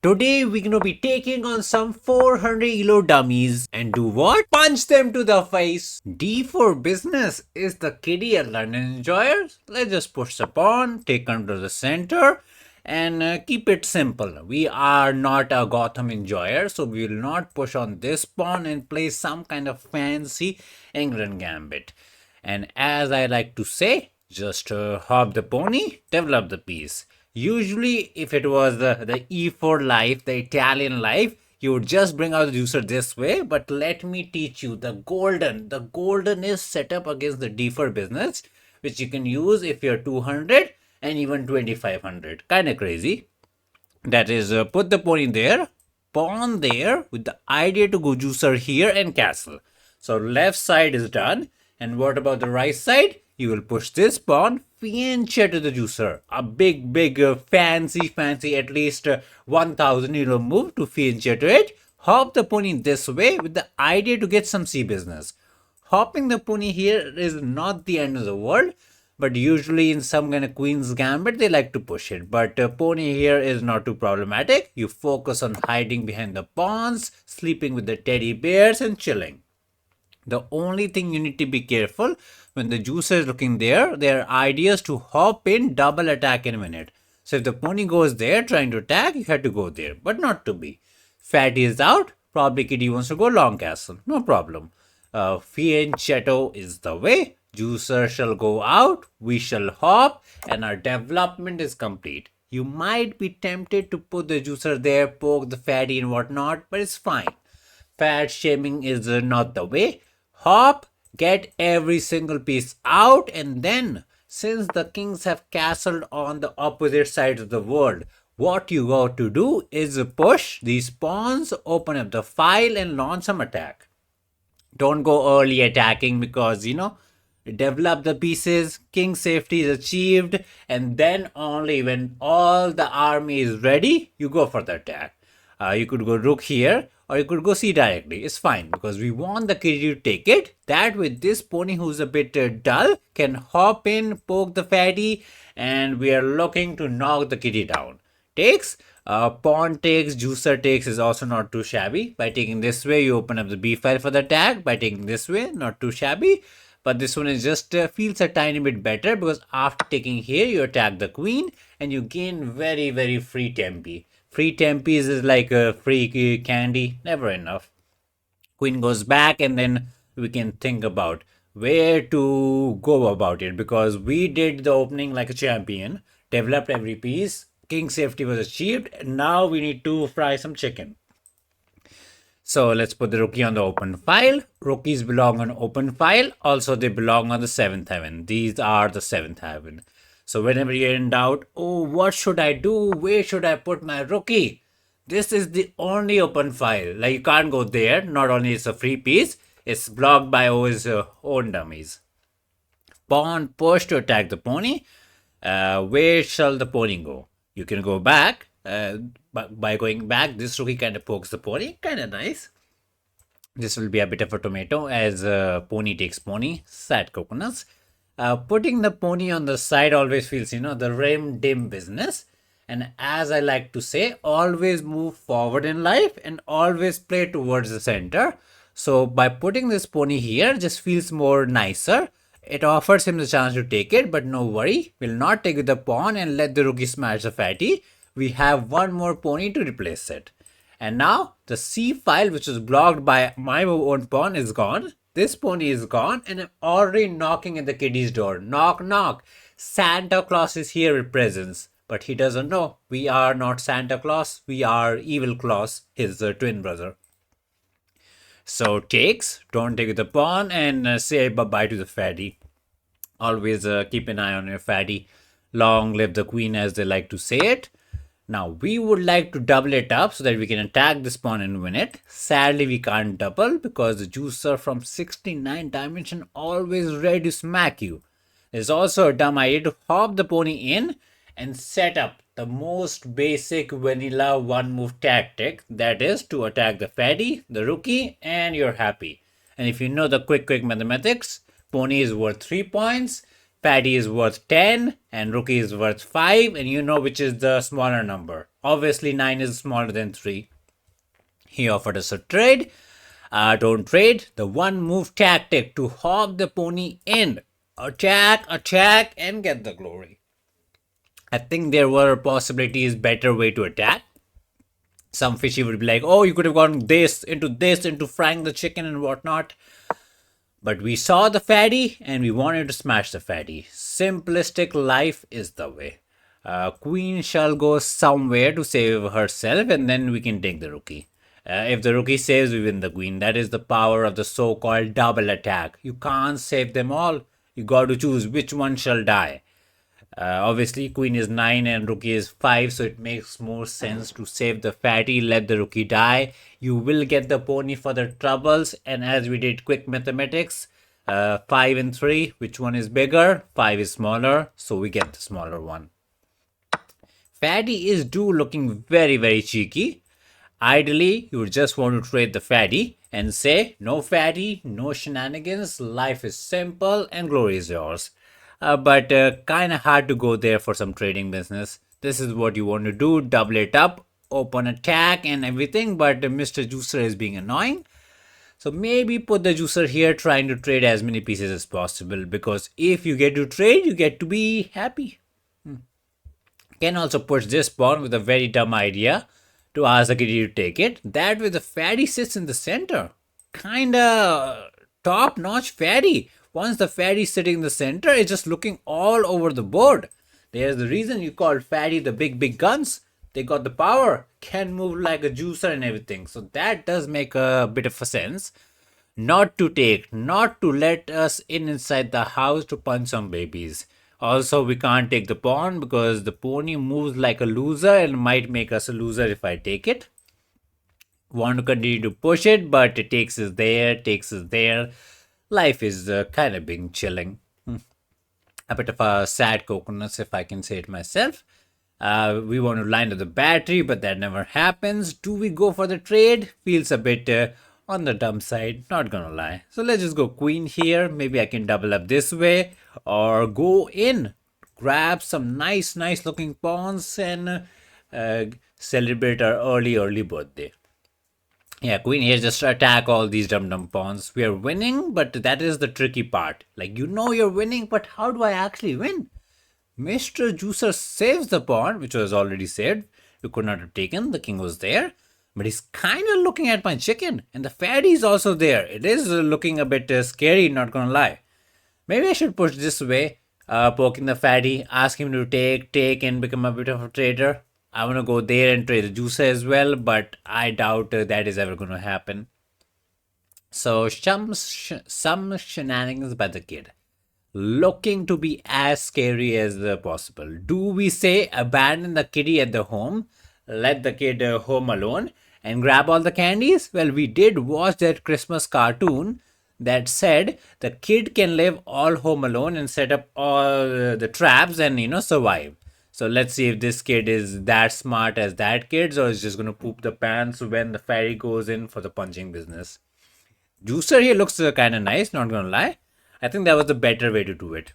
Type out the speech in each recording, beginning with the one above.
Today we're gonna be taking on some 400 kilo dummies and do what? Punch them to the face. D for business. Is the kiddie a London enjoyer? Let's just push the pawn, take control of the center, and keep it simple. We are not a Gotham enjoyer, so we will not push on this pawn and play some kind of fancy England gambit. And as I like to say, just hop the pony, develop the piece. Usually, if it was the E4 life, the Italian life, you would just bring out the juicer this way. But let me teach you the golden. The golden is set up against the D4 business, which you can use if you're 200 and even 2500. Kind of crazy. That is, put the pony there, pawn there, with the idea to go juicer here and castle. So left side is done. And what about the right side? You will push this pawn, fianchet to the juicer. A big, fancy, at least 1000 euro move to fianchet to it. Hop the pony this way with the idea to get some sea business. Hopping the pony here is not the end of the world, but usually in some kind of queen's gambit they like to push it. But pony here is not too problematic. You focus on hiding behind the pawns, sleeping with the teddy bears, and chilling. The only thing you need to be careful when the juicer is looking there, their idea is to hop in, double attack and win it. So if the pony goes there trying to attack, you have to go there, but not to be. Fatty is out, probably Kitty wants to go long castle, no problem. Fianchetto is the way. Juicer shall go out, we shall hop, and our development is complete. You might be tempted to put the juicer there, poke the fatty and whatnot, but it's fine. Fat shaming is not the way. Hop, get every single piece out, and then, since the kings have castled on the opposite sides of the world, what you got to do is push these pawns, open up the file, and launch some attack. Don't go early attacking because develop the pieces, king safety is achieved, and then only when all the army is ready, you go for the attack. You could go rook here, or you could go c directly. It's fine because we want the kitty to take it. That way, this pony who's a bit dull can hop in, poke the fatty, and we are looking to knock the kitty down. Takes, pawn takes, juicer takes is also not too shabby. By taking this way, you open up the b file for the attack. By taking this way, not too shabby. But this one is just feels a tiny bit better because after taking here, you attack the queen and you gain very free tempi. Free tempis is like a free candy, never enough. Queen goes back and then we can think about where to go about it because we did the opening like a champion, developed every piece, king safety was achieved, and now we need to fry some chicken. So let's put the rookie on the open file. Rookies belong on open file. Also, they belong on the 7th heaven. These are the 7th heaven. So whenever you're in doubt, oh, what should I do? Where should I put my rookie? This is the only open file. Like you can't go there. Not only it's a free piece, it's blocked by his own dummies. Pawn push to attack the pony. Where shall the pony go? You can go back. By going back, this rookie kind of pokes the pony. Kind of nice. This will be a bit of a tomato as pony takes pony. Sad coconuts. Putting the pony on the side always feels, the rim dim business. And as I like to say, always move forward in life and always play towards the center. So by putting this pony here, just feels more nicer. It offers him the chance to take it, but no worry, we'll not take the pawn and let the rookie smash the fatty. We have one more pony to replace it. And now the C file, which was blocked by my own pawn, is gone. This pony is gone, and I'm already knocking at the kitty's door. Knock, knock. Santa Claus is here with presents. But he doesn't know. We are not Santa Claus. We are Evil Claus, his twin brother. So takes, don't take the pawn, and say bye-bye to the fatty. Always keep an eye on your fatty. Long live the queen, as they like to say it. Now, we would like to double it up so that we can attack this pawn and win it. Sadly, we can't double because the juicer from 69 dimension always ready to smack you. There's also a dumb idea to hop the pony in and set up the most basic vanilla one move tactic, that is to attack the fatty, the rookie, and you're happy. And if you know the quick mathematics, pony is worth 3 points, fatty is worth 10, and rookie is worth 5, and you know which is the smaller number. Obviously, 9 is smaller than 3. He offered us a trade. Don't trade. The one move tactic to hog the pony in. Attack, and get the glory. I think there were possibilities, better way to attack. Some fishy would be like, oh, you could have gone this, into frying the chicken and whatnot. But we saw the fatty and we wanted to smash the fatty. Simplistic life is the way. Queen shall go somewhere to save herself and then we can take the rookie. If the rookie saves, we win the queen. That is the power of the so called double attack. You can't save them all. You got to choose which one shall die. Obviously, queen is 9 and rookie is 5, so it makes more sense to save the fatty, let the rookie die. You will get the pony for the troubles, and as we did quick mathematics, 5 and 3, which one is bigger? 5 is smaller, so we get the smaller one. Fatty is due looking very, very cheeky. Ideally, you would just want to trade the fatty and say, no fatty, no shenanigans, life is simple and glory is yours. But kind of hard to go there for some trading business. This is what you want to do, double it up, open attack and everything, but Mr. Juicer is being annoying. So maybe put the juicer here trying to trade as many pieces as possible, because if you get to trade, you get to be happy. Can also push this pawn with a very dumb idea to ask the kitty to take it. That way the fatty sits in the center. Kinda top-notch fatty. Once the fatty is sitting in the center, it's just looking all over the board. There's the reason you call fatty the big guns. They got the power, can move like a juicer and everything. So that does make a bit of a sense. Not to take, not to let us in inside the house to punch some babies. Also, we can't take the pawn because the pony moves like a loser and might make us a loser if I take it. Want to continue to push it, but it takes us there. Life is kind of being chilling. A bit of a sad coconut, if I can say it myself. We want to line up the battery, but that never happens. Do we go for the trade? Feels a bit on the dumb side, not gonna lie. So let's just go queen here. Maybe I can double up this way or go in, grab some nice looking pawns and celebrate our early birthday. Yeah, queen here, just attack all these dumb pawns. We are winning, but that is the tricky part. Like, you know you're winning, but how do I actually win? Mr. Juicer saves the pawn, which was already saved. We could not have taken, the king was there. But he's kind of looking at my chicken, and the fatty is also there. It is looking a bit scary, not gonna lie. Maybe I should push this way, poking the fatty, ask him to take and become a bit of a trader. I want to go there and trade the juicer as well, but I doubt that is ever going to happen. So some shenanigans by the kid, looking to be as scary as possible. Do we say abandon the kitty at the home, let the kid home alone, and grab all the candies? Well, we did watch that Christmas cartoon that said the kid can live all home alone and set up all the traps and survive. So let's see if this kid is that smart as that kid, or is just gonna poop the pants when the fairy goes in for the punching business. Juicer here looks kind of nice, not gonna lie. I think that was the better way to do it.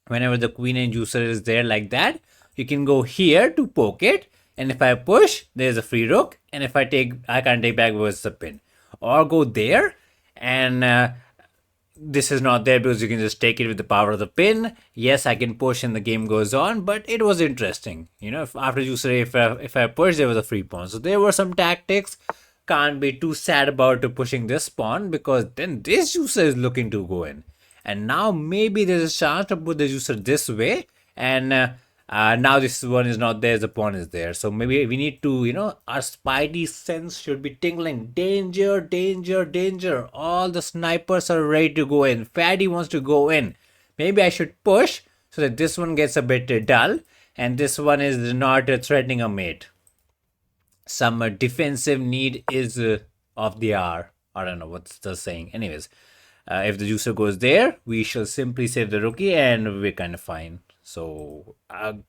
Whenever the queen and juicer is there like that, you can go here to poke it, and if I push, there's a free rook, and if I can't take back versus the pin. Or go there, and this is not there because you can just take it with the power of the pin. Yes, I can push and the game goes on, but it was interesting. If after juicer, if I push, there was a free pawn. So there were some tactics. Can't be too sad about pushing this pawn, because then this juicer is looking to go in. And now maybe there's a chance to put the juicer this way, and now this one is not there, the pawn is there. So maybe we need to, our spidey sense should be tingling. Danger, danger, danger. All the snipers are ready to go in. Fatty wants to go in. Maybe I should push so that this one gets a bit dull, and this one is not threatening a mate. Some defensive need is of the hour. I don't know what's the saying. Anyways, if the juicer goes there, we shall simply save the rookie and we're kind of fine. So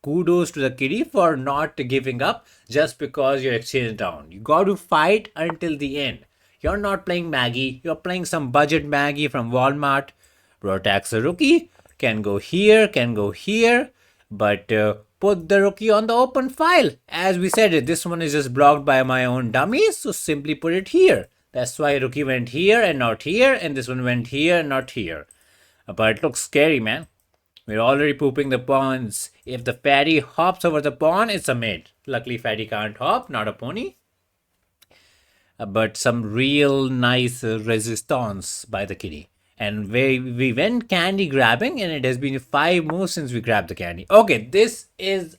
kudos to the kitty for not giving up just because you're exchanged down. You got to fight until the end. You're not playing Maggie. You're playing some budget Maggie from Walmart. Bro attacks the rookie. Can go here, but put the rookie on the open file. As we said it, this one is just blocked by my own dummies, so simply put it here. That's why rookie went here and not here, and this one went here and not here. But it looks scary, man. We're already pooping the pawns. If the fatty hops over the pawn, it's a mate. Luckily, fatty can't hop, not a pony. But some real nice resistance by the kitty. And we went candy grabbing, and it has been 5 moves since we grabbed the candy. Okay, this is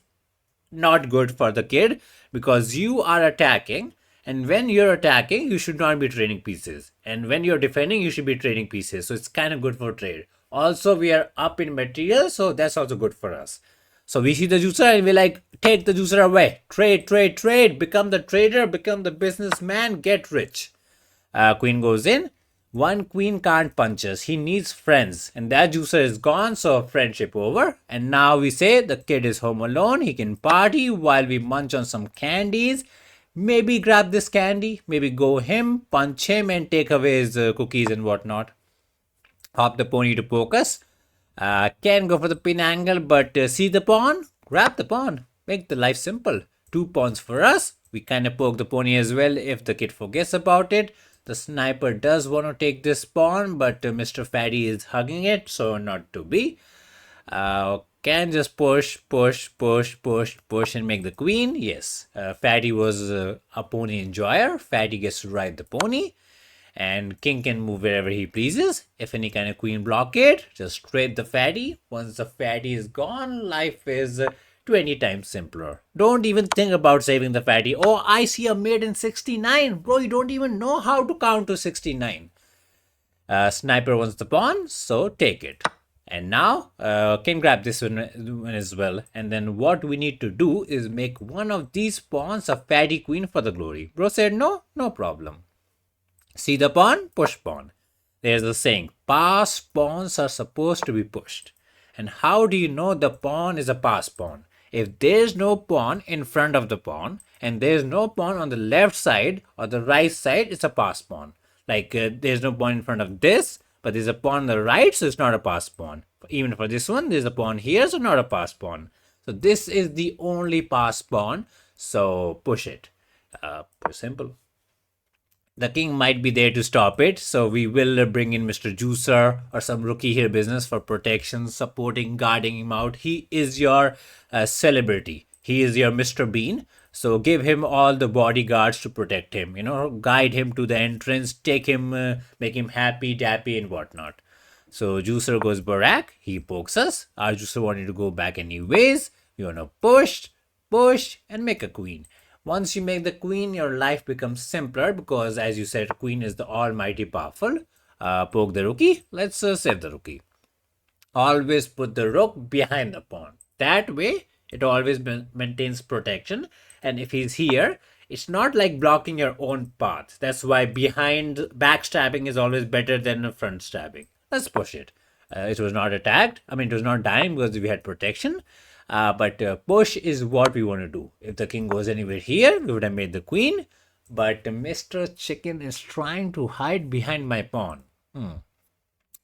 not good for the kid because you are attacking, and when you're attacking, you should not be trading pieces. And when you're defending, you should be trading pieces. So it's kind of good for trade. Also, we are up in material, so that's also good for us. So we see the juicer and we're like, take the juicer away. Trade, trade, trade. Become the trader, become the businessman, get rich. Queen goes in. One queen can't punch us. He needs friends. And that juicer is gone, so friendship over. And now we say the kid is home alone. He can party while we munch on some candies. Maybe grab this candy. Maybe go him, punch him, and take away his cookies and whatnot. Hop the pony to poke us. Can go for the pin angle, but see the pawn? Grab the pawn. Make the life simple. 2 pawns for us. We kind of poke the pony as well if the kid forgets about it. The sniper does want to take this pawn, but Mr. Fatty is hugging it, so not to be. Can just push, push, push, push, push and make the queen. Yes, Fatty was a pony enjoyer. Fatty gets to ride the pony. And king can move wherever he pleases. If any kind of queen blockade, just trade the fatty. Once the fatty is gone, life is 20 times simpler. Don't even think about saving the fatty. Oh, I see a mate in 69. Bro, you don't even know how to count to 69. Sniper wants the pawn, so take it. And now, can grab this one as well. And then what we need to do is make one of these pawns a fatty queen for the glory. Bro said no, no problem. See the pawn? Push pawn. There's the saying, pass pawns are supposed to be pushed. And how do you know the pawn is a pass pawn? If there's no pawn in front of the pawn and there's no pawn on the left side or the right side, it's a pass pawn. Like there's no pawn in front of this, but there's a pawn on the right, so it's not a pass pawn. Even for this one, there's a pawn here, so not a pass pawn. So this is the only pass pawn, so push it. Pretty simple. The king might be there to stop it, so we will bring in Mr. Juicer or some rookie here business for protection, supporting, guarding him out. He is your celebrity. He is your Mr. Bean. So give him all the bodyguards to protect him. Guide him to the entrance, take him, make him happy, dappy, and whatnot. So Juicer goes Barack. He pokes us. Our Juicer wanted to go back anyways. We want to push, and make a queen. Once you make the queen, your life becomes simpler because, as you said, queen is the almighty powerful. Poke the rookie. Let's save the rookie. Always put the rook behind the pawn. That way, it always maintains protection. And if he's here, it's not like blocking your own path. That's why backstabbing is always better than front stabbing. Let's push it. It was not attacked. It was not dying because we had protection. But push is what we want to do. If the king goes anywhere here, we would have made the queen. But Mr. Chicken is trying to hide behind my pawn.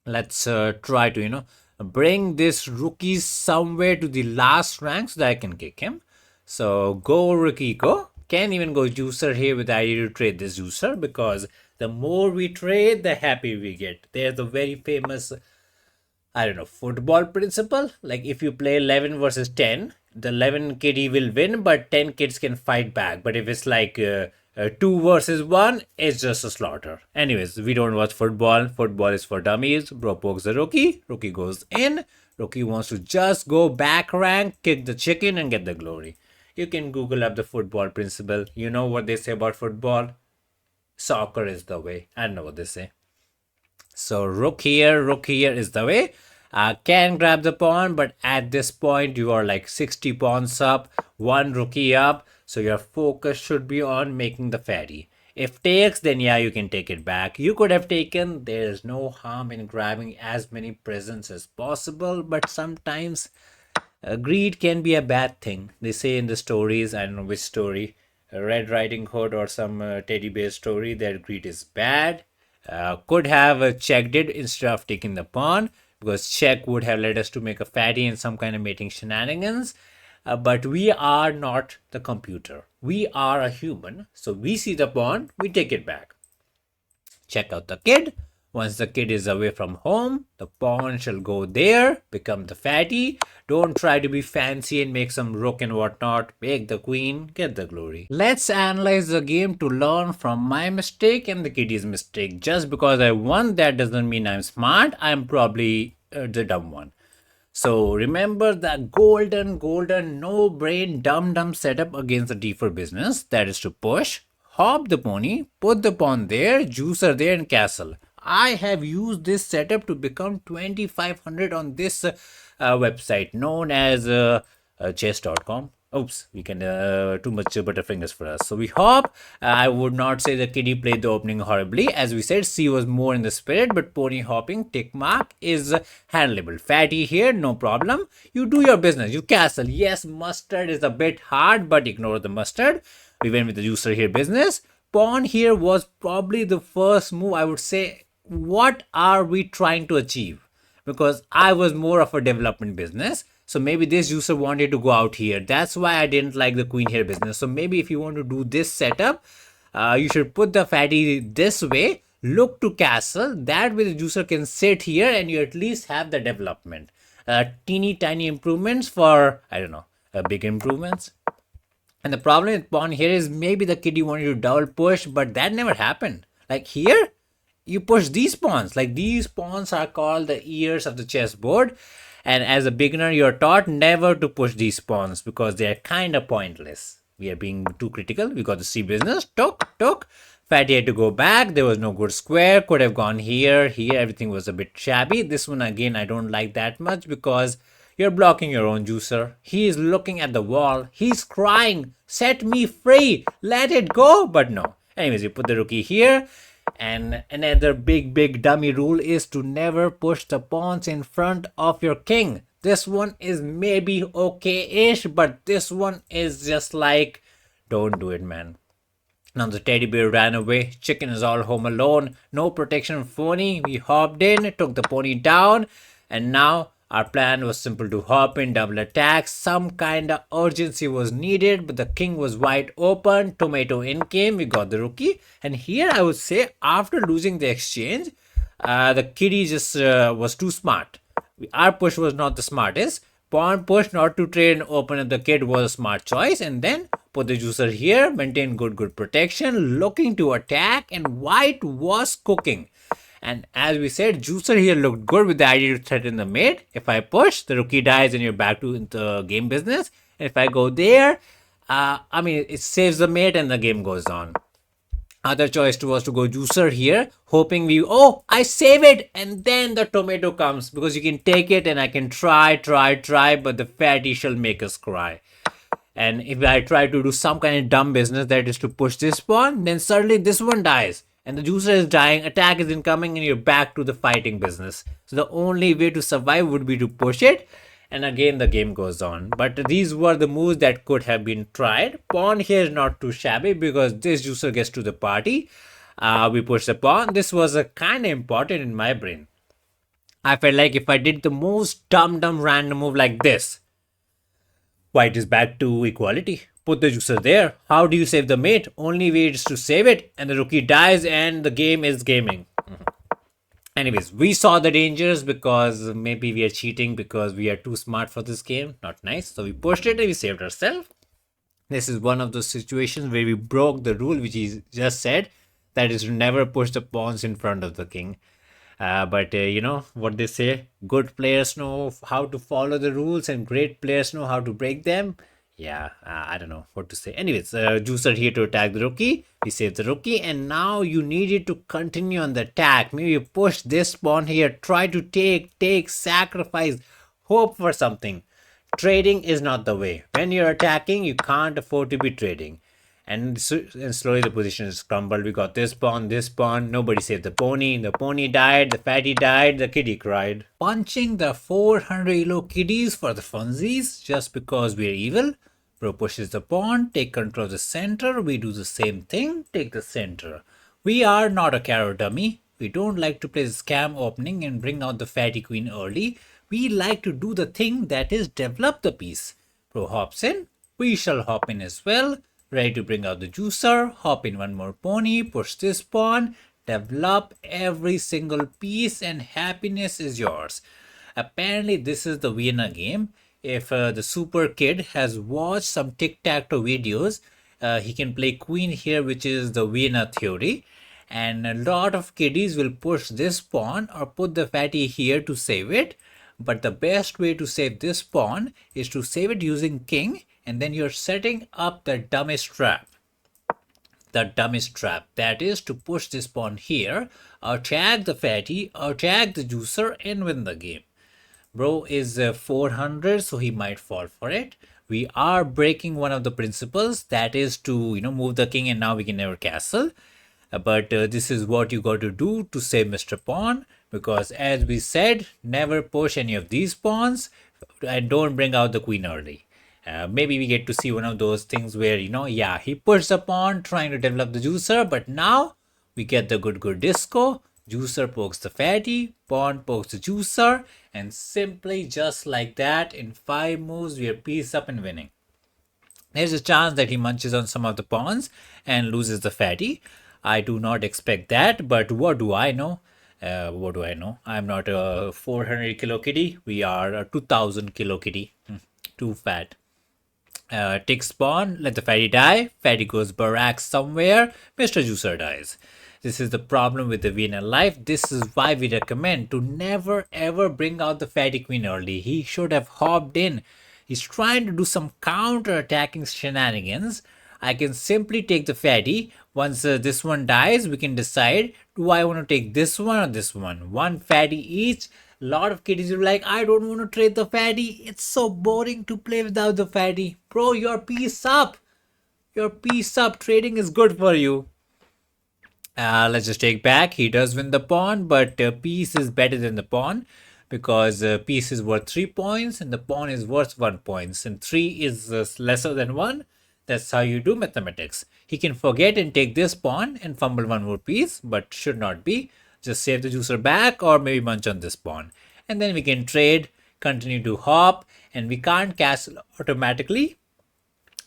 Let's try to, bring this rookie somewhere to the last rank so that I can kick him. So go rookie, go. Can't even go juicer here with the idea to trade this juicer because the more we trade, the happier we get. There's the very famous football principle. Like if you play 11 versus 10, the 11 kitty will win, but 10 kids can fight back. But if it's like 2 versus 1, it's just a slaughter. Anyways, we don't watch football. Football is for dummies. Bro pokes the rookie. Rookie goes in. Rookie wants to just go back rank, kick the chicken, and get the glory. You can Google up the football principle. You know what they say about football? Soccer is the way. I don't know what they say. So rook here is the way. Can grab the pawn, but at this point you are like 60 pawns up, 1 rookie up. So your focus should be on making the fatty. If takes, then yeah, you can take it back. You could have taken. There's no harm in grabbing as many presents as possible, but sometimes greed can be a bad thing. They say in the stories, I don't know which story, Red Riding Hood or some teddy bear story, that greed is bad. Could have checked it instead of taking the pawn, because check would have led us to make a fatty and some kind of mating shenanigans. but we are not the computer. We are a human. So we see the pawn, we take it back. Check out the kid. Once the kid is away from home, the pawn shall go there, become the fatty. Don't try to be fancy and make some rook and whatnot. Make the queen, get the glory. Let's analyze the game to learn from my mistake and the kitty's mistake. Just because I won, that doesn't mean I'm smart. I'm probably the dumb one. So remember that golden, no brain, dumb setup against the d4 business. That is to push, hop the pony, put the pawn there, juicer there, and castle. I have used this setup to become 2500 on this website known as chess.com. Oops, we can too much butterfingers for us. So we hop. I would not say the kitty played the opening horribly. As we said, C was more in the spirit, but pony hopping, tick mark is handleable. Fatty here, no problem. You do your business. You castle. Yes, mustard is a bit hard, but ignore the mustard. We went with the juicer here business. Pawn here was probably the first move. I would say, what are we trying to achieve? Because I was more of a development business. So maybe this user wanted to go out here. That's why I didn't like the queen here business. So maybe if you want to do this setup, you should put the fatty this way. Look to castle. That way the user can sit here and you at least have the development. Teeny tiny improvements for, I don't know, big improvements. And the problem with pawn here is maybe the kitty wanted to double push, but that never happened. Like here, you push these pawns. Like these pawns are called the ears of the chessboard. And as a beginner, you're taught never to push these pawns because they're kind of pointless. We are being too critical. We got the C business. Took. Fatty had to go back. There was no good square. Could have gone here. Everything was a bit shabby. This one, again, I don't like that much because you're blocking your own juicer. He is looking at the wall. He's crying. Set me free. Let it go. But no. Anyways, you put the rookie here. And another big dummy rule is to never push the pawns in front of your king. This one is maybe okay-ish, but this one is just like, don't do it, man. Now the teddy bear ran away. Chicken is all home alone. No protection from pony. We hopped in, took the pony down, and now our plan was simple to hop in, double attack. Some kind of urgency was needed, but the king was wide open. Tomato in came. We got the rookie. And here I would say after losing the exchange, the kitty just was too smart. Our push was not the smartest. Pawn push not to trade and open up the kid was a smart choice. And then put the juicer here, maintain good protection, looking to attack, and white was cooking. And as we said, juicer here looked good with the idea to threaten the mate. If I push, the rookie dies and you're back to the game business. And if I go there, it saves the mate and the game goes on. Other choice was to go juicer here, hoping I save it. And then the tomato comes because you can take it and I can try, but the fatty shall make us cry. And if I try to do some kind of dumb business that is to push this pawn, then suddenly this one dies. And the juicer is dying, attack is incoming, and you're back to the fighting business. So the only way to survive would be to push it. And again, the game goes on. But these were the moves that could have been tried. Pawn here is not too shabby because this juicer gets to the party. We push the pawn. This was a kind of important in my brain. I felt like if I did the most dumb random move like this, white is back to equality. Put the juicer there. How do you save the mate? Only way is to save it and the rookie dies and the game is gaming. Anyways, we saw the dangers because maybe we are cheating because we are too smart for this game. Not nice. So we pushed it and we saved ourselves. This is one of those situations where we broke the rule which he just said. That is to never push the pawns in front of the king. But you know what they say, good players know how to follow the rules and great players know how to break them. Yeah, I don't know what to say. Anyways, juicer here to attack the rookie. We save the rookie and now you needed to continue on the attack. Maybe you push this pawn here, try to take, sacrifice, hope for something. Trading is not the way. When you're attacking, you can't afford to be trading. And slowly the position is crumbled. We got this pawn, nobody saved the pony died, the fatty died, the kitty cried. Punching the 400 elo kitties for the funsies just because we're evil. Bro pushes the pawn, take control of the center, we do the same thing, take the center. We are not a carrot dummy. We don't like to play the scam opening and bring out the fatty queen early. We like to do the thing that is develop the piece. Pro hops in. We shall hop in as well. Ready to bring out the juicer. Hop in one more pony. Push this pawn. Develop every single piece and happiness is yours. Apparently, this is the Vienna game. If the super kid has watched some tic-tac-toe videos, he can play queen here, which is the Vienna theory. And a lot of kiddies will push this pawn or put the fatty here to save it. But the best way to save this pawn is to save it using king, and then you're setting up the dumbest trap. The dumbest trap, that is to push this pawn here, attack the fatty, attack the juicer, and win the game. Bro is 400, so he might fall for it. We are breaking one of the principles, that is to move the king, and now we can never castle. But this is what you got to do to save Mr. Pawn, because as we said, never push any of these pawns and don't bring out the queen early. Maybe we get to see one of those things where, yeah, he pushed the pawn trying to develop the juicer, but now we get the good disco. Juicer pokes the fatty, pawn pokes the juicer, and simply just like that, in 5 moves, we are piece up and winning. There's a chance that he munches on some of the pawns and loses the fatty. I do not expect that, but what do I know? What do I know? I'm not a 400 kilo kitty. We are a 2000 kilo kitty. Too fat. Tick spawn, let the fatty die. Fatty goes barrack somewhere. Mr. Juicer dies. This is the problem with the Vienna life. This is why we recommend to never ever bring out the fatty queen early. He should have hopped in. He's trying to do some counter-attacking shenanigans. I can simply take the fatty. Once this one dies, we can decide, do I want to take this one or this one? One fatty each. A lot of kiddies will be like, I don't want to trade the fatty. It's so boring to play without the fatty. Bro, your piece up. Your piece up. Trading is good for you. Let's just take back. He does win the pawn, but piece is better than the pawn, because piece is worth 3 points and the pawn is worth 1 point, and 3 is lesser than 1. That's how you do mathematics. He can forget and take this pawn and fumble one more piece, but should not be. Just save the juicer back or maybe munch on this pawn. And then we can trade, continue to hop, and we can't castle automatically.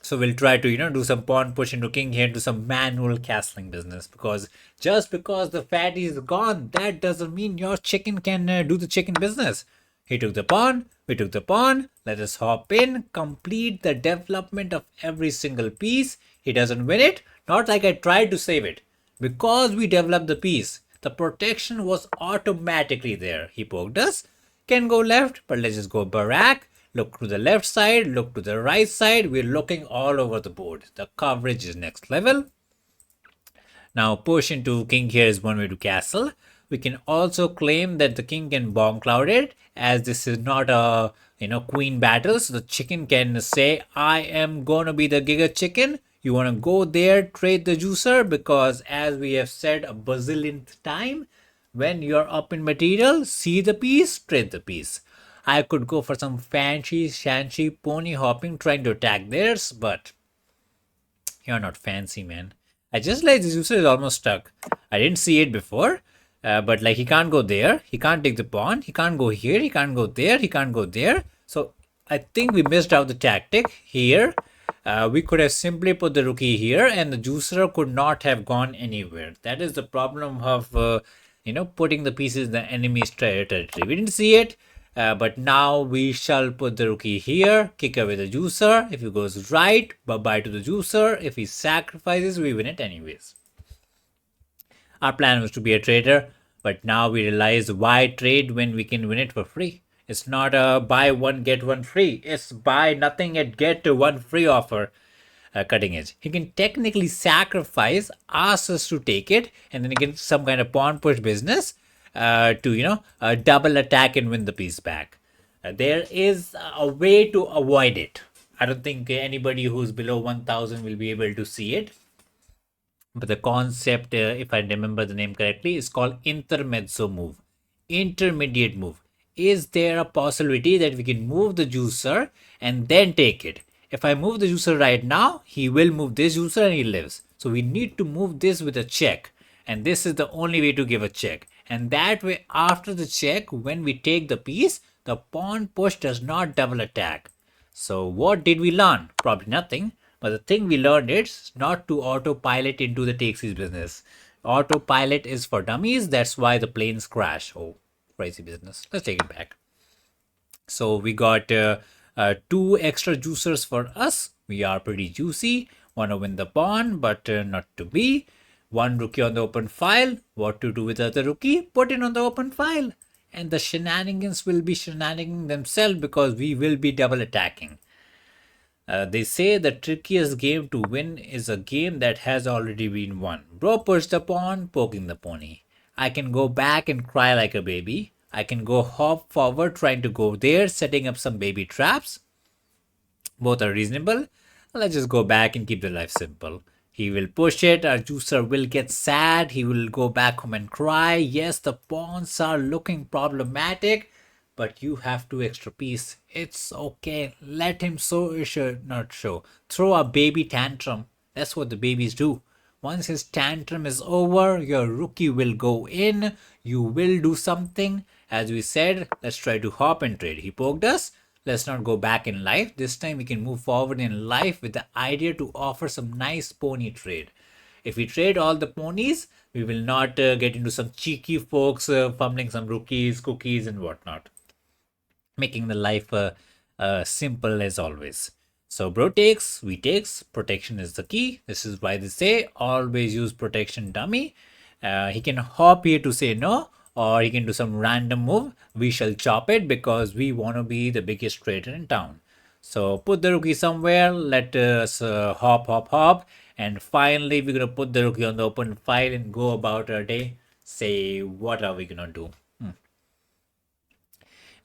So we'll try to, do some pawn push into king here, do some manual castling business. Because just because the fatty is gone, that doesn't mean your chicken can do the chicken business. He took the pawn, we took the pawn. Let us hop in, complete the development of every single piece. He doesn't win it, not like I tried to save it. Because we developed the piece, the protection was automatically there. He poked us, can go left, but let's just go barrack. Look to the left side, look to the right side. We're looking all over the board. The coverage is next level. Now push into king here is one way to castle. We can also claim that the king can bomb cloud it, as this is not a queen battle. So the chicken can say, I am gonna be the giga chicken. You wanna go there, trade the juicer, because as we have said a bazillionth time, when you're up in material, see the piece, trade the piece. I could go for some fancy shanty pony hopping trying to attack theirs, but you're not fancy, man. I just like this juicer is almost stuck. I didn't see it before, but like he can't go there. He can't take the pawn. He can't go here. He can't go there. He can't go there. So I think we missed out the tactic here. We could have simply put the rookie here and the juicer could not have gone anywhere. That is the problem of, putting the pieces in the enemy's territory. We didn't see it. But now we shall put the rookie here, kick away the juicer. If he goes right, bye-bye to the juicer. If he sacrifices, we win it anyways. Our plan was to be a trader, but now we realize why trade when we can win it for free. It's not a buy one, get one free. It's buy nothing and get one free offer. Cutting edge. He can technically sacrifice, ask us to take it, and then get some kind of pawn push business. To double attack and win the piece back. There is a way to avoid it. I don't think anybody who's below 1000 will be able to see it, but the concept, if I remember the name correctly, is called intermezzo move, intermediate move. Is there a possibility that we can move the juicer and then take it? If I move the juicer right now, he will move this juicer and he lives. So we need to move this with a check, and this is the only way to give a check. And that way, after the check, when we take the piece, the pawn push does not double attack. So what did we learn? Probably nothing. But the thing we learned is not to autopilot into the taxis business. Autopilot is for dummies. That's why the planes crash. Oh, crazy business. Let's take it back. So we got two extra juicers for us. We are pretty juicy. Want to win the pawn, but not to be. One rookie on the open file. What to do with the other rookie? Put it on the open file. And the shenanigans will be shenanigans themselves because we will be double attacking. They say the trickiest game to win is a game that has already been won. Bro pushed the pawn, poking the pony. I can go back and cry like a baby. I can go hop forward trying to go there, setting up some baby traps. Both are reasonable. Let's just go back and keep the life simple. He will push it, our juicer will get sad, he will go back home and cry. Yes, the pawns are looking problematic, but you have two extra piece. It's okay. Let him not show. Throw a baby tantrum. That's what the babies do. Once his tantrum is over, your rookie will go in. You will do something. As we said, let's try to hop and trade. He poked us. Let's not go back in life. This time we can move forward in life with the idea to offer some nice pony trade. If we trade all the ponies, we will not get into some cheeky folks fumbling some rookies, cookies, and whatnot, making the life simple as always. So bro takes, we takes, protection is the key. This is why they say always use protection dummy. He can hop here to say no, or he can do some random move. We shall chop it because we want to be the biggest trader in town. So put the rookie somewhere, let us hop, hop, hop. And finally, we're going to put the rookie on the open file and go about our day. Say, what are we going to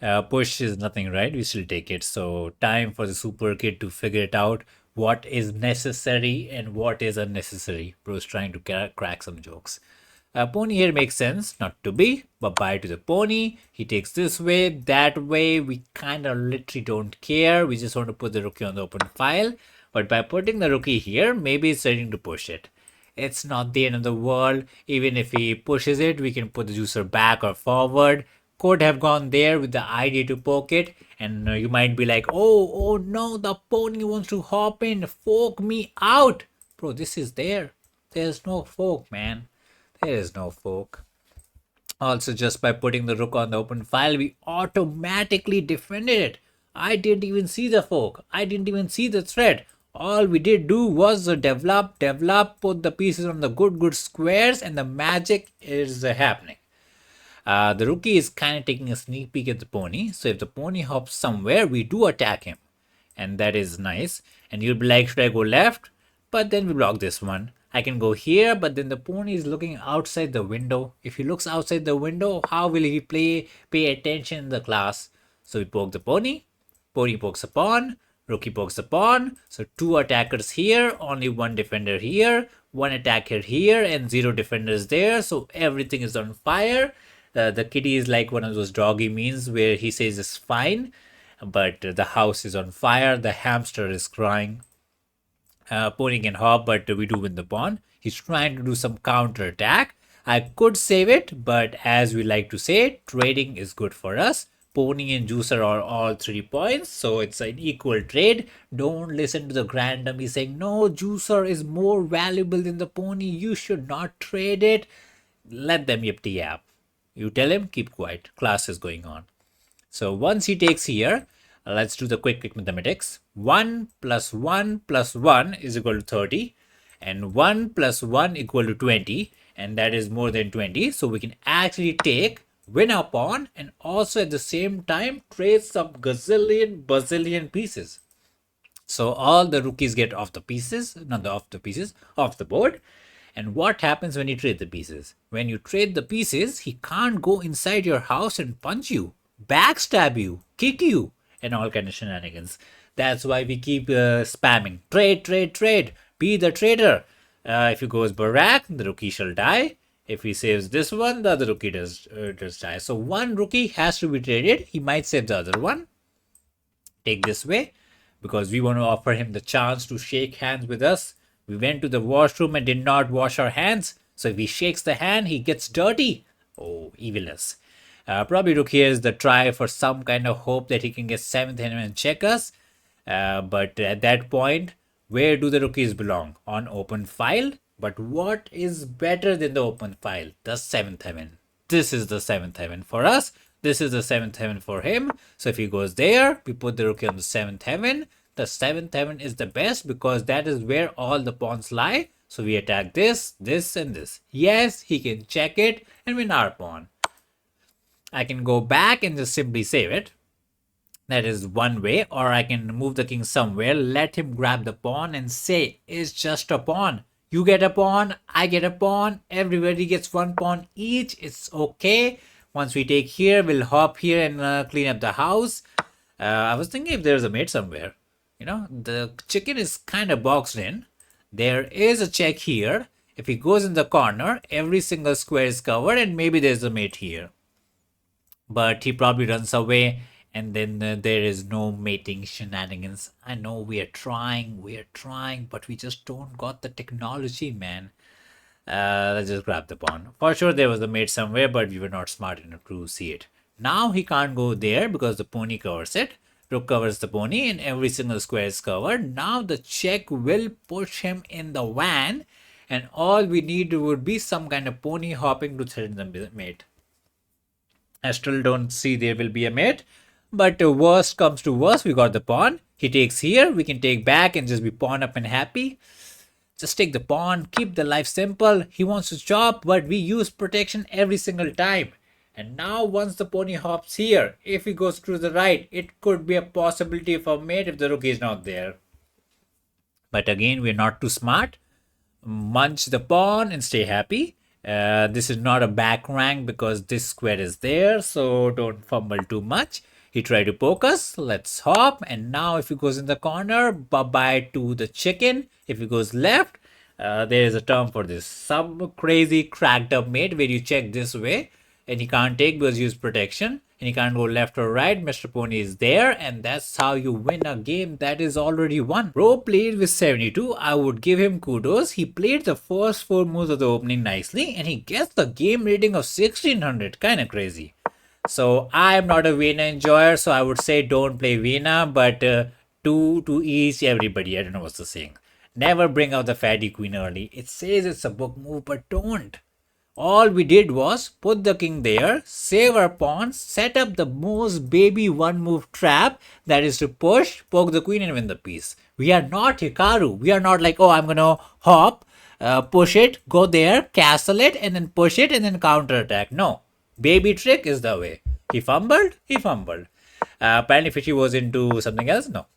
do? Push is nothing, right? We still take it. So time for the super kid to figure it out. What is necessary and what is unnecessary. Bro's trying to crack some jokes. Pony here makes sense, not to be, but bye to the pony. He takes this way, that way. We kind of literally don't care. We just want to put the rookie on the open file. But by putting the rookie here, maybe it's starting to push it. It's not the end of the world. Even if he pushes it, we can put the juicer back or forward. Could have gone there with the idea to poke it. And you might be like, oh no, the pony wants to hop in. Fork me out. Bro, this is there. There's no fork, man. There is no fork. Also, just by putting the rook on the open file, we automatically defended it. I didn't even see the fork. I didn't even see the thread. All we did do was develop, put the pieces on the good squares, and the magic is happening. The rookie is kind of taking a sneak peek at the pony. So if the pony hops somewhere, we do attack him. And that is nice. And you'll be like, should I go left? But then we block this one. I can go here, but then the pony is looking outside the window. If he looks outside the window, how will he pay attention in the class? So we poke the pony. Pony pokes a pawn. Rookie pokes a pawn. So two attackers here, only one defender here, one attacker here, and zero defenders there. So everything is on fire. The kitty is like one of those doggy memes where he says it's fine, but the house is on fire. The hamster is crying. Pony can hop, but we do win the pawn. He's trying to do some counter attack. I could save it, but as we like to say, trading is good for us. Pony and juicer are all 3 points, so it's an equal trade. Don't listen to the grand dummy saying, no, juicer is more valuable than the pony. You should not trade it. Let them yip the yap. You tell him, keep quiet. Class is going on. So once he takes here, let's do the quick mathematics. 1 plus 1 plus 1 is equal to 30. And 1 plus 1 equal to 20. And that is more than 20. So we can actually take, win our pawn, and also at the same time trade some bazillion pieces. So all the rookies get off the pieces, not the off the pieces, off the board. And what happens when you trade the pieces? When you trade the pieces, he can't go inside your house and punch you, backstab you, kick you, and all kind of shenanigans. That's why we keep spamming. Trade. Be the trader. If he goes Barak, the rookie shall die. If he saves this one, the other rookie does die. So one rookie has to be traded. He might save the other one. Take this way, because we want to offer him the chance to shake hands with us. We went to the washroom and did not wash our hands. So if he shakes the hand, he gets dirty. Oh, evilness. Probably rook here is the try for some kind of hope that he can get 7th hand and check us. But at that point, where do the rookies belong? On open file. But what is better than the open file? The seventh heaven. This is the seventh heaven for us. This is the seventh heaven for him. So if he goes there, we put the rookie on the seventh heaven. The seventh heaven is the best because that is where all the pawns lie. So we attack this, this, and this. Yes, he can check it and win our pawn. I can go back and just simply save it. That is one way. Or I can move the king somewhere, let him grab the pawn and say, it's just a pawn. You get a pawn, I get a pawn, everybody gets one pawn each. It's okay. Once we take here, we'll hop here and clean up the house. I was thinking if there's a mate somewhere. You know, the chicken is kind of boxed in. There is a check here. If he goes in the corner, every single square is covered and maybe there's a mate here. But he probably runs away and then there is no mating shenanigans. I know we are trying, but we just don't got the technology, man. Let's just grab the pawn. For sure there was a mate somewhere, but we were not smart enough to see it. Now he can't go there because the pony covers it. Rook covers the pony and every single square is covered. Now the check will push him in the van and all we need would be some kind of pony hopping to threaten the mate. I still don't see there will be a mate. But worst comes to worst, we got the pawn. He takes here, we can take back and just be pawn up and happy. Just take the pawn, keep the life simple. He wants to chop, but we use protection every single time. And now once the pony hops here, if he goes to the right, it could be a possibility for mate if the rook is not there. But again, we're not too smart. Munch the pawn and stay happy. This is not a back rank because this square is there, so don't fumble too much. He tried to poke us. Let's hop. And now if he goes in the corner, bye-bye to the chicken. If he goes left, there is a term for this. Some crazy cracked up mate where you check this way and he can't take because you use protection. And he can't go left or right. Mr. Pony is there. And that's how you win a game that is already won. Bro played with 72. I would give him kudos. He played the first 4 moves of the opening nicely. And he gets the game rating of 1600. Kind of crazy. So I am not a Vienna enjoyer, so I would say don't play Vienna, but 2 to each everybody. I don't know what's the saying. Never bring out the fatty queen early. It says it's a book move, but don't. All we did was put the king there, save our pawns, set up the most baby one move trap, that is to push, poke the queen and win the piece. We are not Hikaru. We are not like, oh, I'm going to hop, push it, go there, castle it, and then push it and then counter attack. No. Baby trick is the way. He fumbled. Apparently Fishy was into something else. No.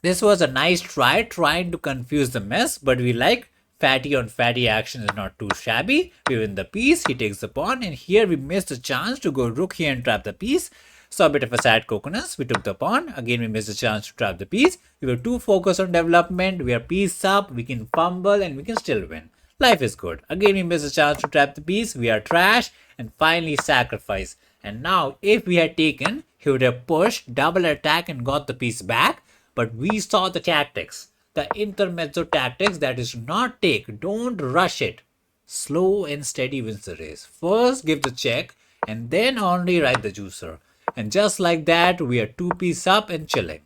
This was a nice try trying to confuse the mess, but we like fatty on fatty action is not too shabby. We win the piece. He takes the pawn and here we missed the chance to go rook here and trap the piece. So a bit of a sad coconuts. We took the pawn. Again, we missed the chance to trap the piece. We were too focused on development. We are piece up. We can fumble and we can still win. Life is good. Again, we missed a chance to trap the piece. We are trash. And finally sacrifice. And now, if we had taken, he would have pushed, double attack and got the piece back. But we saw the tactics. The intermezzo tactics, that is to not take. Don't rush it. Slow and steady wins the race. First, give the check. And then only ride the juicer. And just like that, we are 2 piece up and chilling.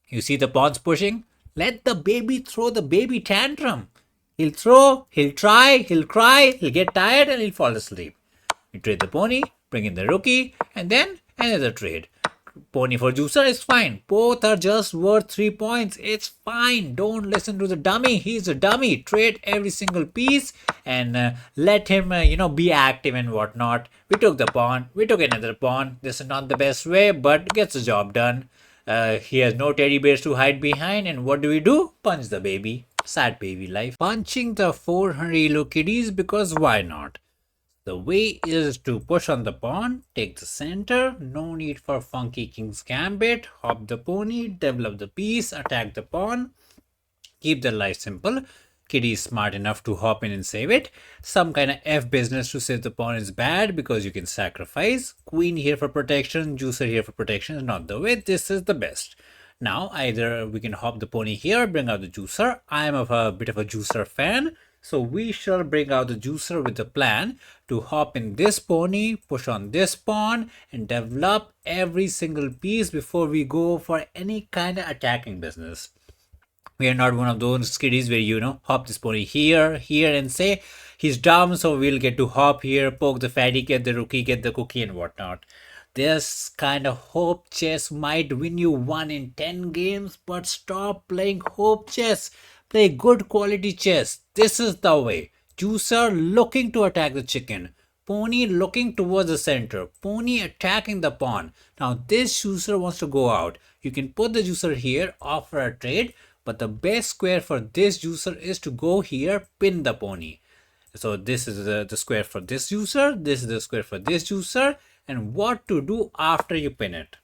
You see the pawns pushing? Let the baby throw the baby tantrum. He'll throw, he'll try, he'll cry, he'll get tired and he'll fall asleep. We trade the pony, bring in the rookie, and then another trade. Pony for juicer is fine. Both are just worth 3 points. It's fine. Don't listen to the dummy. He's a dummy. Trade every single piece and let him, be active and whatnot. We took the pawn. We took another pawn. This is not the best way, but gets the job done. He has no teddy bears to hide behind. And what do? Punch the baby. Sad baby life. Punching the 400 elo kitties because why not? The way is to push on the pawn, take the center, no need for funky king's gambit, hop the pony, develop the piece, attack the pawn, keep the life simple. Kitty is smart enough to hop in and save it. Some kind of F business to save the pawn is bad because you can sacrifice. Queen here for protection, juicer here for protection is not the way. This is the best. Now either we can hop the pony here, bring out the juicer. I am a bit of a juicer fan. So we shall bring out the juicer with the plan to hop in this pony, push on this pawn, and develop every single piece before we go for any kind of attacking business. We are not one of those kiddies where hop this pony here, and say he's dumb, so we'll get to hop here, poke the fatty, get the rookie, get the cookie, and whatnot. This kind of hope chess might win you 1 in 10 games, but stop playing hope chess. Play good quality chess. This is the way. Juicer looking to attack the chicken. Pony looking towards the center. Pony attacking the pawn. Now this juicer wants to go out. You can put the juicer here, offer a trade, but the best square for this juicer is to go here, pin the pony. So this is the square for this juicer, this is the square for this juicer, and what to do after you pin it.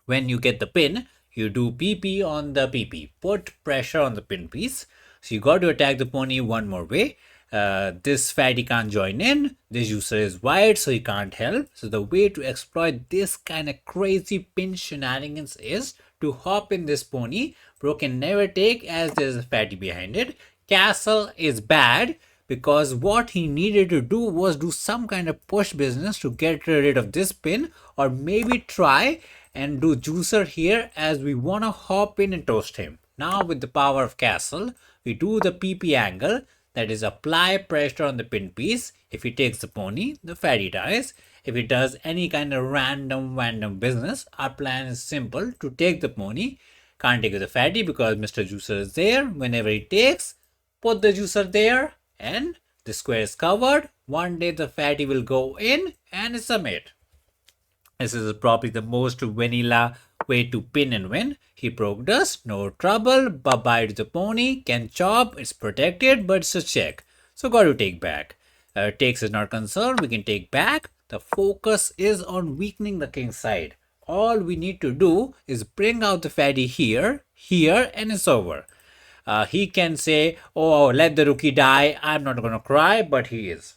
When you get the pin, you do PP on the PP, put pressure on the pin piece. So you got to attack the pony one more way. This fatty can't join in, this juicer is wide, so he can't help. So the way to exploit this kind of crazy pin shenanigans is to hop in this pony. Bro can never take as there's a fatty behind it. Castle is bad because what he needed to do was do some kind of push business to get rid of this pin, or maybe try and do juicer here as we want to hop in and toast him. Now with the power of castle, we do the PP angle, that is apply pressure on the pin piece. If he takes the pony, the fatty dies. If he does any kind of random business, our plan is simple: to take the pony. Can't take the fatty because Mr. Juicer is there. Whenever he takes, put the juicer there and the square is covered. One day the fatty will go in and it's a mate. This is probably the most vanilla way to pin and win. He broke us, no trouble. Bye-bye to the pony. Can chop, it's protected, but it's a check. So got to take back. Takes is not concerned, we can take back. The focus is on weakening the king's side. All we need to do is bring out the fatty here, and it's over. He can say, oh, let the rookie die. I'm not going to cry, but he is.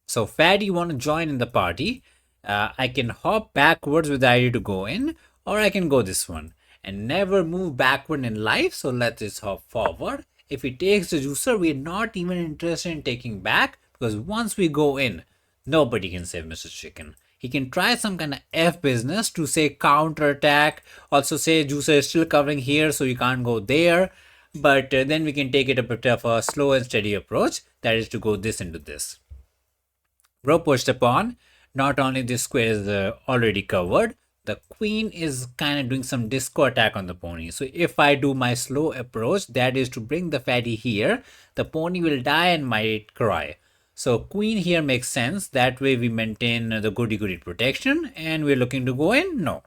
So fatty want to join in the party. I can hop backwards with the idea to go in, or I can go this one and never move backward in life. So let us hop forward. If he takes the juicer, we're not even interested in taking back, because once we go in, nobody can save Mr. Chicken. He can try some kind of F business to say counter attack. Also say juicer is still covering here, so you can't go there. But then we can take it a bit of a slow and steady approach. That is to go this into this. Bro pushed the pawn. Not only this square is already covered, the queen is kind of doing some disco attack on the pony. So if I do my slow approach, that is to bring the fatty here, the pony will die and might cry. So queen here makes sense. That way we maintain the goody protection, and we're looking to go in. No,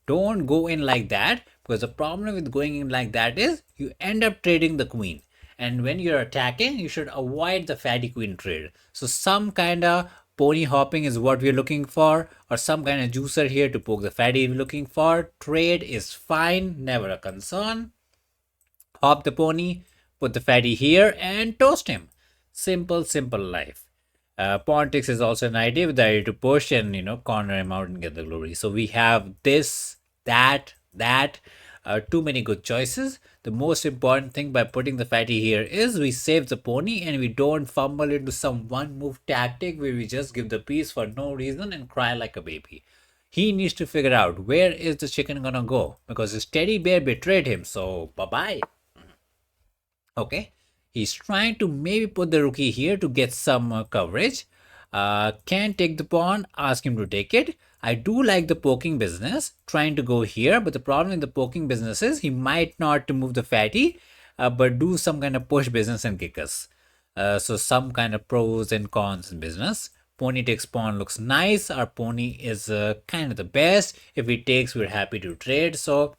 don't go in like that, because the problem with going in like that is you end up trading the queen. And when you're attacking, you should avoid the fatty queen trade. So some kind of pony hopping is what we're looking for, or some kind of juicer here to poke the fatty we're looking for. Trade is fine, never a concern. Hop the pony, put the fatty here, and toast him. Simple life. Politics is also an idea with the idea to push and corner him out and get the glory. So we have this, that, too many good choices. The most important thing by putting the fatty here is we save the pony and we don't fumble into some one move tactic where we just give the piece for no reason and cry like a baby. He needs to figure out where is the chicken gonna go, because his teddy bear betrayed him. So bye bye. Okay, he's trying to maybe put the rookie here to get some coverage. Can't take the pawn, ask him to take it. I do like the poking business, trying to go here, but the problem in the poking business is he might not move the fatty, but do some kind of push business and kick us. So some kind of pros and cons in business. Pony takes pawn looks nice. Our pony is kind of the best. If he takes, we're happy to trade. So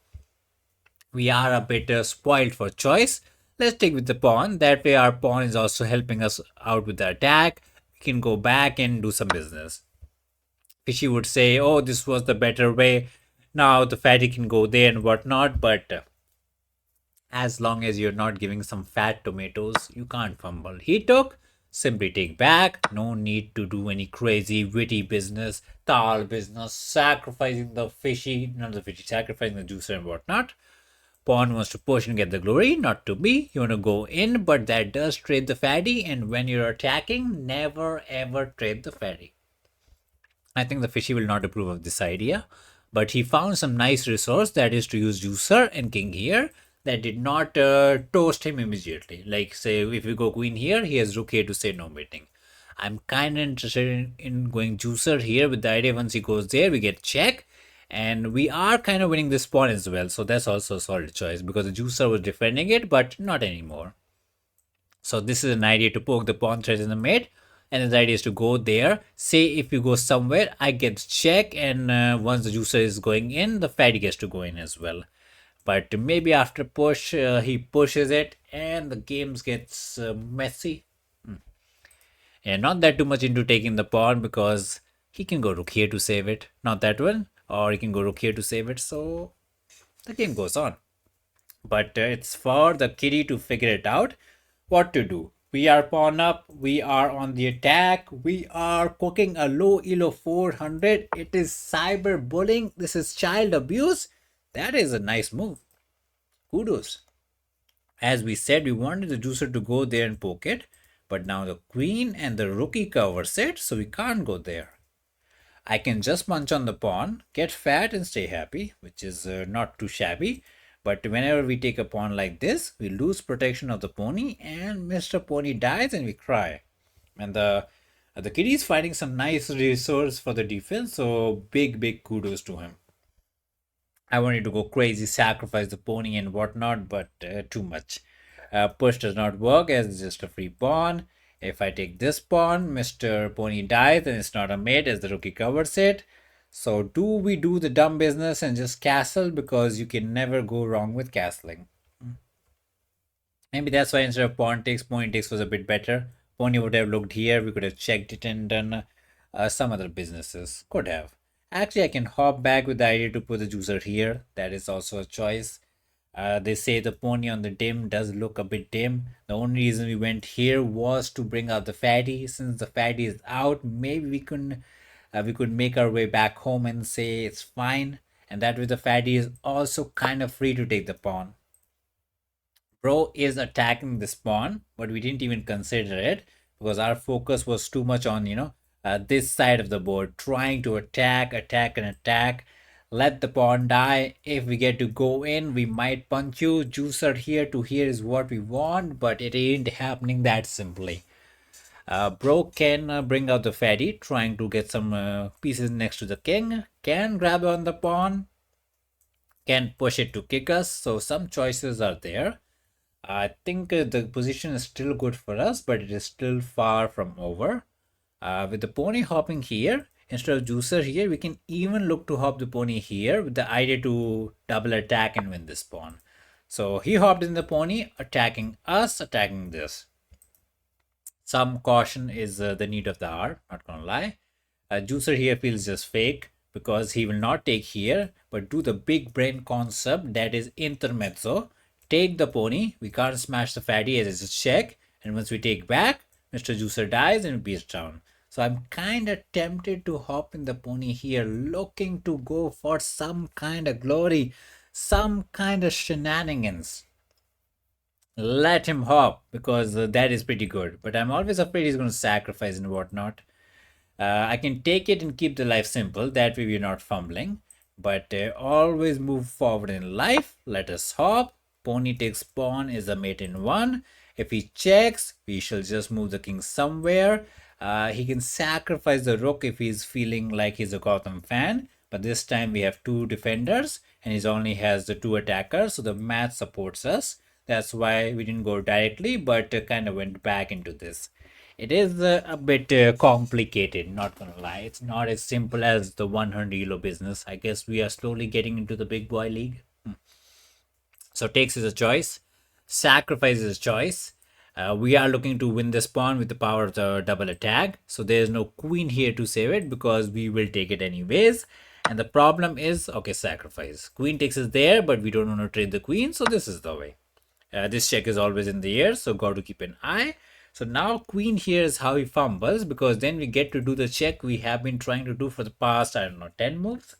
we are a bit spoiled for choice. Let's take with the pawn. That way our pawn is also helping us out with the attack. We can go back and do some business. Fishy would say, oh, this was the better way. Now the fatty can go there and whatnot. But as long as you're not giving some fat tomatoes, you can't fumble. He took, simply take back. No need to do any crazy witty business, tal business, sacrificing the fishy, not the fishy, sacrificing the juicer and whatnot. Pawn wants to push and get the glory, not to be. You want to go in, but that does trade the fatty. And when you're attacking, never ever trade the fatty. I think the fishy will not approve of this idea, but he found some nice resource, that is to use juicer and king here. That did not toast him immediately. Like say if we go queen here, he has rook here to say no mating. I'm kind of interested in going juicer here with the idea once he goes there, we get check. And we are kind of winning this pawn as well. So that's also a solid choice because the juicer was defending it, but not anymore. So this is an idea to poke the pawn thread in the mid. And the idea is to go there. Say if you go somewhere, I get check. And once the juicer is going in, the fatty gets to go in as well. But maybe after push, he pushes it and the game gets messy. And not that too much into taking the pawn because he can go rook here to save it. Not that one. Or he can go rook here to save it. So the game goes on. But it's for the kitty to figure it out what to do. We are pawn up. We are on the attack. We are cooking a low elo 400. It is cyberbullying. This is child abuse. That is a nice move. Kudos. As we said, we wanted the juicer to go there and poke it. But now the queen and the rookie covers it. So we can't go there. I can just punch on the pawn, get fat and stay happy, which is not too shabby. But whenever we take a pawn like this, we lose protection of the pony and Mr. Pony dies and we cry. And the kitty is finding some nice resource for the defense, so big kudos to him. I wanted to go crazy, sacrifice the pony and whatnot, but too much. Push does not work as it's just a free pawn. If I take this pawn, Mr. Pony dies and it's not a mate as the rookie covers it. So do we do the dumb business and just castle because you can never go wrong with castling. Maybe that's why instead of pawn takes, pony takes was a bit better. Pony would have looked here, we could have checked it and done some other businesses. Could have. Actually, I can hop back with the idea to put the juicer here. That is also a choice. They say the pony on the dim does look a bit dim. The only reason we went here was to bring out the fatty. Since the fatty is out, maybe we could make our way back home and say it's fine. And that way the fatty is also kind of free to take the pawn. Bro is attacking this pawn, but we didn't even consider it because our focus was too much on, this side of the board, trying to attack. Let the pawn die. If we get to go in, we might punch you. Juicer here to here is what we want, but it ain't happening that simply. Bro can bring out the fatty, trying to get some pieces next to the king. Can grab on the pawn. Can push it to kick us. So some choices are there. I think the position is still good for us, but it is still far from over. With the pony hopping here, instead of juicer here, we can even look to hop the pony here with the idea to double attack and win this pawn. So he hopped in the pony, attacking us, attacking this. Some caution is the need of the hour, not gonna lie. Juicer here feels just fake because he will not take here, but do the big brain concept that is intermezzo. Take the pony, we can't smash the fatty as it's a check, and once we take back, Mr. Juicer dies and beats down. So I'm kind of tempted to hop in the pony here, looking to go for some kind of glory, some kind of shenanigans. Let him hop because that is pretty good. But I'm always afraid he's going to sacrifice and whatnot. I can take it and keep the life simple. That way we're not fumbling. But always move forward in life. Let us hop. Pony takes pawn is a mate in one. If he checks, we shall just move the king somewhere. He can sacrifice the rook if he's feeling like he's a Gotham fan. But this time we have two defenders and he only has the two attackers. So the math supports us. That's why we didn't go directly, but kind of went back into this. It is a bit complicated, not gonna lie. It's not as simple as the 100 elo business. I guess we are slowly getting into the big boy league. So takes is a choice. Sacrifice is a choice. We are looking to win this pawn with the power of the double attack. So there's no queen here to save it because we will take it anyways. And the problem is, okay, sacrifice. Queen takes is there, but we don't want to trade the queen. So this is the way. This check is always in the air, so got to keep an eye. So now queen here is how he fumbles because then we get to do the check we have been trying to do for the past, I don't know, 10 moves?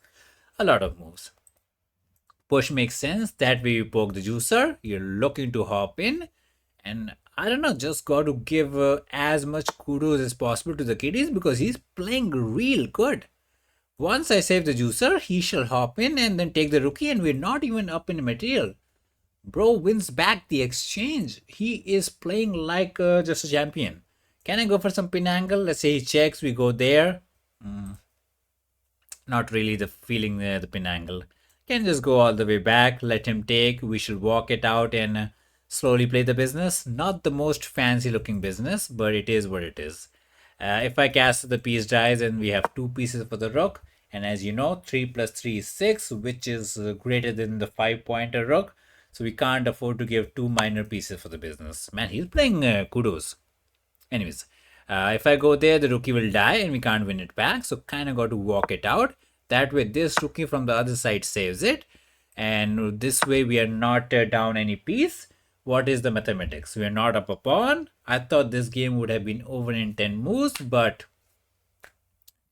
A lot of moves. Push makes sense. That way you poke the juicer. You're looking to hop in. And I don't know, just got to give as much kudos as possible to the kiddies because he's playing real good. Once I save the juicer, he shall hop in and then take the rookie, and we're not even up in material. Bro wins back the exchange. He is playing like just a champion. Can I go for some pin angle? Let's say he checks, we go there. Not really the feeling there, the pin angle. Can just go all the way back, let him take. We should walk it out and slowly play the business. Not the most fancy looking business, but it is what it is. If I cast the piece dies and we have two pieces for the rook, and as you know, 3 plus 3 is 6, which is greater than the 5-pointer rook. So we can't afford to give two minor pieces for the business. Man, he's playing kudos. Anyways, if I go there, the rookie will die and we can't win it back. So kind of got to walk it out. That way, this rookie from the other side saves it. And this way, we are not down any piece. What is the mathematics? We are not up a pawn. I thought this game would have been over in 10 moves, but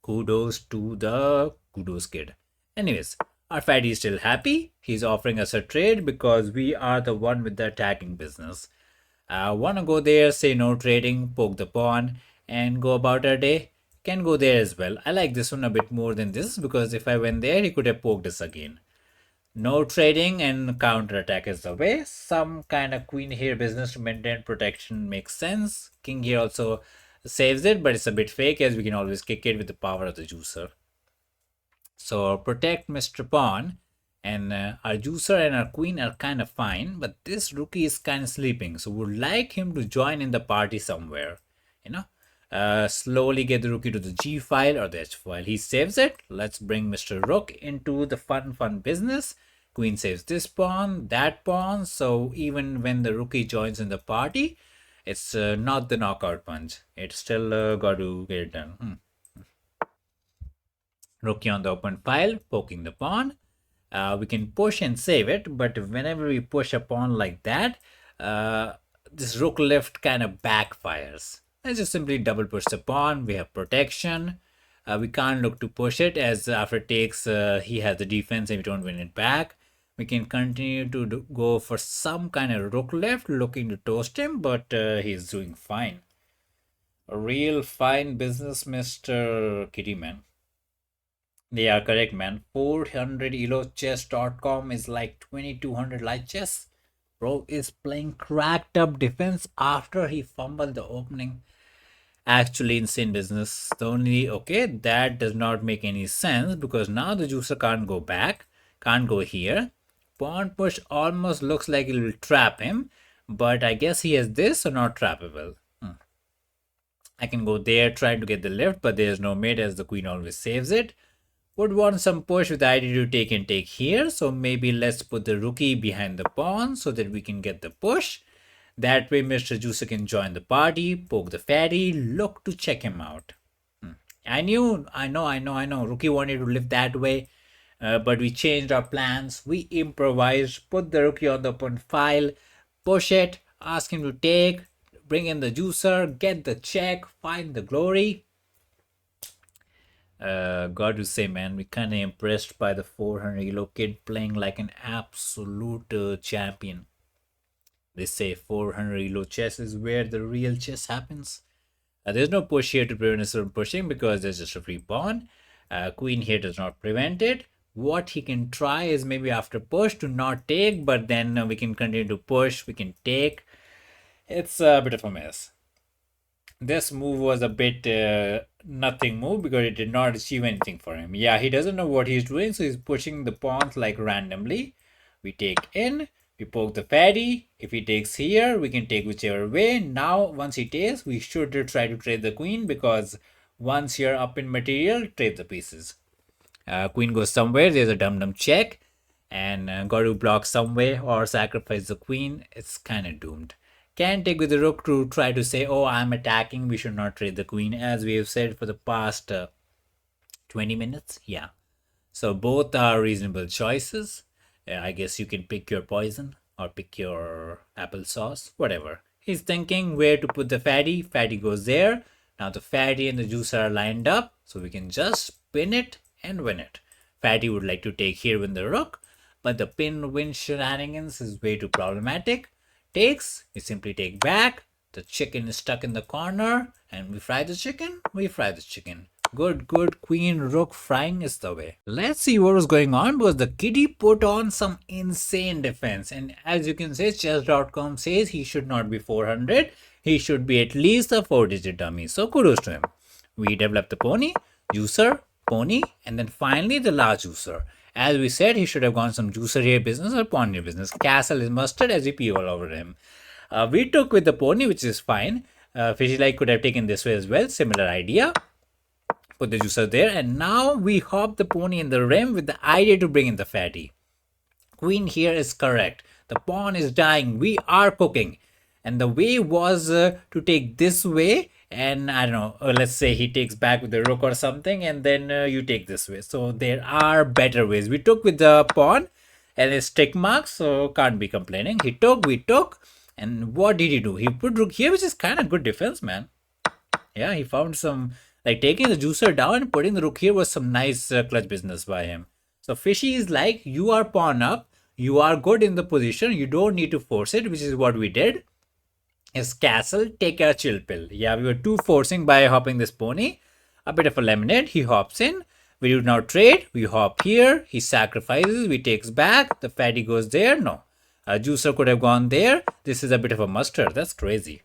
kudos to the kudos kid. Anyways, our fatty is still happy. He's offering us a trade because we are the one with the attacking business. Wanna go there, say no trading, poke the pawn, and go about our day? Can go there as well. I like this one a bit more than this because if I went there, he could have poked us again. No trading and counter attack is the way. Some kind of queen here business to maintain protection makes sense. King here also saves it, but it's a bit fake as we can always kick it with the power of the juicer. So protect Mr. Pawn, and our juicer and our queen are kind of fine, but this rookie is kind of sleeping. So would like him to join in the party somewhere, you know. Slowly get the rookie to the G file or the H file. He saves it. Let's bring Mr. Rook into the fun business. Queen saves this pawn, that pawn. So even when the rookie joins in the party, it's not the knockout punch. It's still got to get it done. Rookie on the open file, poking the pawn. We can push and save it, but whenever we push a pawn like that, this rook left kind of backfires. Let's just simply double push the pawn. We have protection. We can't look to push it as after takes he has the defense and we don't win it back. We can continue to go for some kind of rook left, looking to toast him, but he's doing fine. A real fine business, Mr. Kitty Man. They are correct, man. 400elochess.com is like 2200 light chess. Bro is playing cracked up defense after he fumbled the opening. Actually insane business. The only, okay, that does not make any sense because now the juicer can't go back, can't go here. Pawn push almost looks like it will trap him, but I guess he has this, so not trappable. I can go there trying to get the lift, but there's no mate as the queen always saves it. Would want some push with the idea to take and take here, so maybe let's put the rookie behind the pawn so that we can get the push. That way Mr. Juicer can join the party, poke the fatty, look to check him out. I know. Rookie wanted to live that way, but we changed our plans. We improvised, put the rookie on the open file, push it, ask him to take, bring in the juicer, get the check, find the glory. Got to say, man, we kind of impressed by the 400 elo kid playing like an absolute champion. They say 400 elo chess is where the real chess happens. There's no push here to prevent us from pushing because there's just a free pawn. Queen here does not prevent it. What he can try is maybe after push to not take, but then we can continue to push, we can take. It's a bit of a mess. This move was a bit nothing move because it did not achieve anything for him. Yeah, he doesn't know what he's doing, so he's pushing the pawns like randomly. We take in, we poke the fatty. If he takes here, we can take whichever way. Now, once he takes, we should try to trade the queen because once you're up in material, trade the pieces. Queen goes somewhere, there's a dum-dum check, and got to block some way or sacrifice the queen. It's kind of doomed. Can take with the rook to try to say, oh, I'm attacking, we should not trade the queen, as we have said for the past 20 minutes. Yeah. So both are reasonable choices. I guess you can pick your poison or pick your applesauce, whatever. He's thinking where to put the fatty. Fatty goes there. Now the fatty and the juicer are lined up, so we can just spin it and win it. Fatty would like to take here with the rook. but the pin-win shenanigans is way too problematic. Takes, we simply take back. The chicken is stuck in the corner, and we fry the chicken. We fry the chicken. Good, good. Queen rook frying is the way. Let's see what was going on because the kitty put on some insane defense. And as you can say, chess.com says he should not be 400. He should be at least a 4-digit dummy. So kudos to him. We developed the pony, juicer, pony, and then finally the large juicer. As we said, he should have gone some juicer here business or pawn here business. Castle is mustard as we pee all over him. We took with the pony, which is fine. Fishy Like could have taken this way as well. Similar idea. Put the juicer there, and now we hop the pony in the rim with the idea to bring in the fatty. Queen here is correct. The pawn is dying. We are cooking. And the way was to take this way, and I don't know, let's say he takes back with the rook or something, and then you take this way. So there are better ways. We took with the pawn and his tick mark, so can't be complaining. He took, we took, and what did he do? He put rook here, which is kind of good defense, man. Yeah, he found some, like taking the juicer down and putting the rook here was some nice clutch business by him. So Fishy is like, you are pawn up, you are good in the position, you don't need to force it, which is what we did. His castle, take a chill pill. Yeah, we were too forcing by hopping this pony. A bit of a lemonade, he hops in. We do now trade, we hop here, he sacrifices, we takes back, the fatty goes there, no. A juicer could have gone there, this is a bit of a mustard, that's crazy.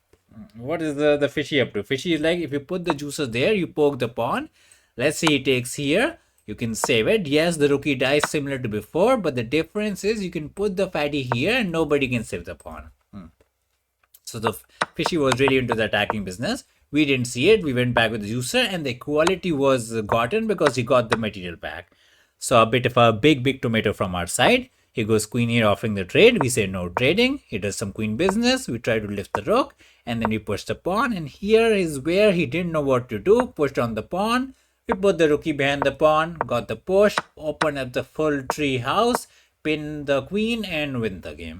What is the Fishy up to? Fishy is like, if you put the juicer there, you poke the pawn. Let's say he takes here. You can save it. Yes, the rookie dies similar to before, but the difference is you can put the fatty here and nobody can save the pawn. So the Fishy was really into the attacking business. We didn't see it. We went back with the juicer and the equality was gotten because he got the material back. So a bit of a big tomato from our side. He goes queen here offering the trade. We say no trading. He does some queen business. We try to lift the rook and then we push the pawn. And here is where he didn't know what to do. Pushed on the pawn. We put the rookie behind the pawn. Got the push. Open up the full tree house. Pin the queen and win the game.